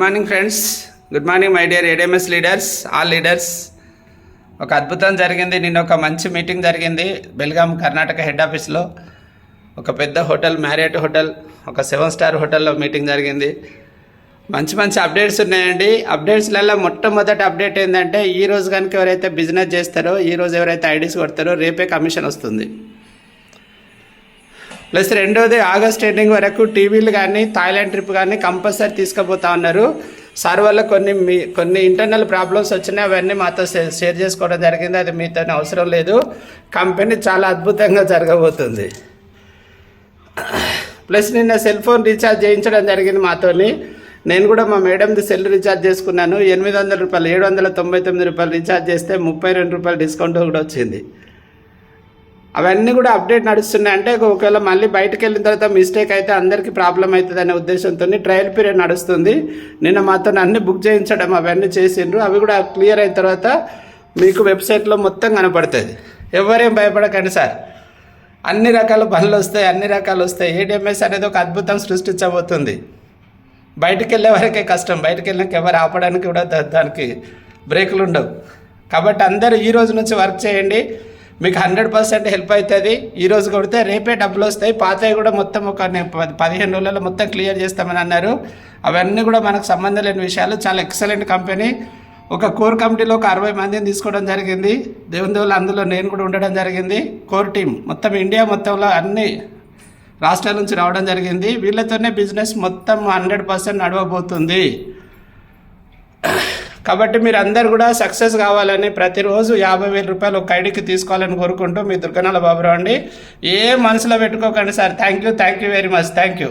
Morning friends, good morning my dear ADMS leaders, all leaders. ఒక అద్భుతం జరిగింది. నిన్న ఒక మంచి మీటింగ్ జరిగింది బెల్గాం కర్ణాటక హెడ్ ఆఫీస్లో. ఒక పెద్ద హోటల్, మ్యారియట్ హోటల్, ఒక 7 స్టార్ హోటల్లో మీటింగ్ జరిగింది. మంచి మంచి అప్డేట్స్ ఉన్నాయండి. అప్డేట్స్లలో మొట్టమొదటి అప్డేట్ ఏంటంటే, ఈరోజు కనుక ఎవరైతే బిజినెస్ చేస్తారో, ఈరోజు ఎవరైతే ఐడీస్ కొడతారో రేపే కమిషన్ వస్తుంది. ప్లస్ రెండోది, ఆగస్ట్ ఎండింగ్ వరకు టీవీలు కానీ థాయిలాండ్ ట్రిప్ కానీ కంపల్సరీ తీసుకుపోతా ఉన్నారు. సార్ వల్ల కొన్ని ఇంటర్నల్ ప్రాబ్లమ్స్ వచ్చినాయి, అవన్నీ మాతో షేర్ చేసుకోవడం జరిగింది. అది మీతో అవసరం లేదు. కంపెనీ చాలా అద్భుతంగా జరగబోతుంది. ప్లస్ నిన్న సెల్ ఫోన్ రీఛార్జ్ చేయించడం జరిగింది మాతోని. నేను కూడా మా మేడంది సెల్ రీఛార్జ్ చేసుకున్నాను. 800 రూపాయలు, 799 రూపాయలు రీఛార్జ్ చేస్తే 32 రూపాయలు డిస్కౌంట్ కూడా వచ్చింది. అవన్నీ కూడా అప్డేట్ నడుస్తున్నాయి. అంటే ఒకవేళ మళ్ళీ బయటకు వెళ్ళిన తర్వాత మిస్టేక్ అయితే అందరికీ ప్రాబ్లం అవుతుంది అనే ఉద్దేశంతో ట్రయల్ పీరియడ్ నడుస్తుంది. నిన్న మాతో అన్ని బుక్ చేయించడం అవన్నీ చేసిండ్రు. అవి కూడా క్లియర్ అయిన తర్వాత మీకు వెబ్సైట్లో మొత్తం కనపడుతుంది. ఎవరేం భయపడకండి సార్, అన్ని రకాల పనులు వస్తాయి, అన్ని రకాలు వస్తాయి. ఏడిఎంఎస్ అనేది ఒక అద్భుతం సృష్టించబోతుంది. బయటకు వెళ్ళే వరకే కష్టం, బయటకు వెళ్ళినాక ఎవరు ఆపడానికి కూడా దానికి బ్రేకులు ఉండవు. కాబట్టి అందరూ ఈ రోజు నుంచి వర్క్ చేయండి, మీకు 100% హెల్ప్ అవుతుంది. ఈరోజు కొడితే రేపే డబ్బులు వస్తాయి. పాతవి కూడా మొత్తం ఒక 15 రోజులలో మొత్తం క్లియర్ చేస్తామని అన్నారు. అవన్నీ కూడా మనకు సంబంధం లేని విషయాలు. చాలా ఎక్సలెంట్ కంపెనీ. ఒక కోర్ కమిటీలో ఒక 60 మందిని తీసుకోవడం జరిగింది. దేవుని అందులో నేను కూడా ఉండడం జరిగింది. కోర్ టీం మొత్తం ఇండియా మొత్తంలో అన్ని రాష్ట్రాల నుంచి రావడం జరిగింది. వీళ్ళతోనే బిజినెస్ మొత్తం 100% నడవబోతుంది. కాబట్టి మీరు అందరు కూడా సక్సెస్ కావాలని, ప్రతిరోజు 50,000 రూపాయలు ఒక ఐడికి తీసుకోవాలని కోరుకుంటూ మీ దుర్గనాల బాబురావు అండి. ఏ మనసులో పెట్టుకోకండి sir. Thank you very much. Thank you.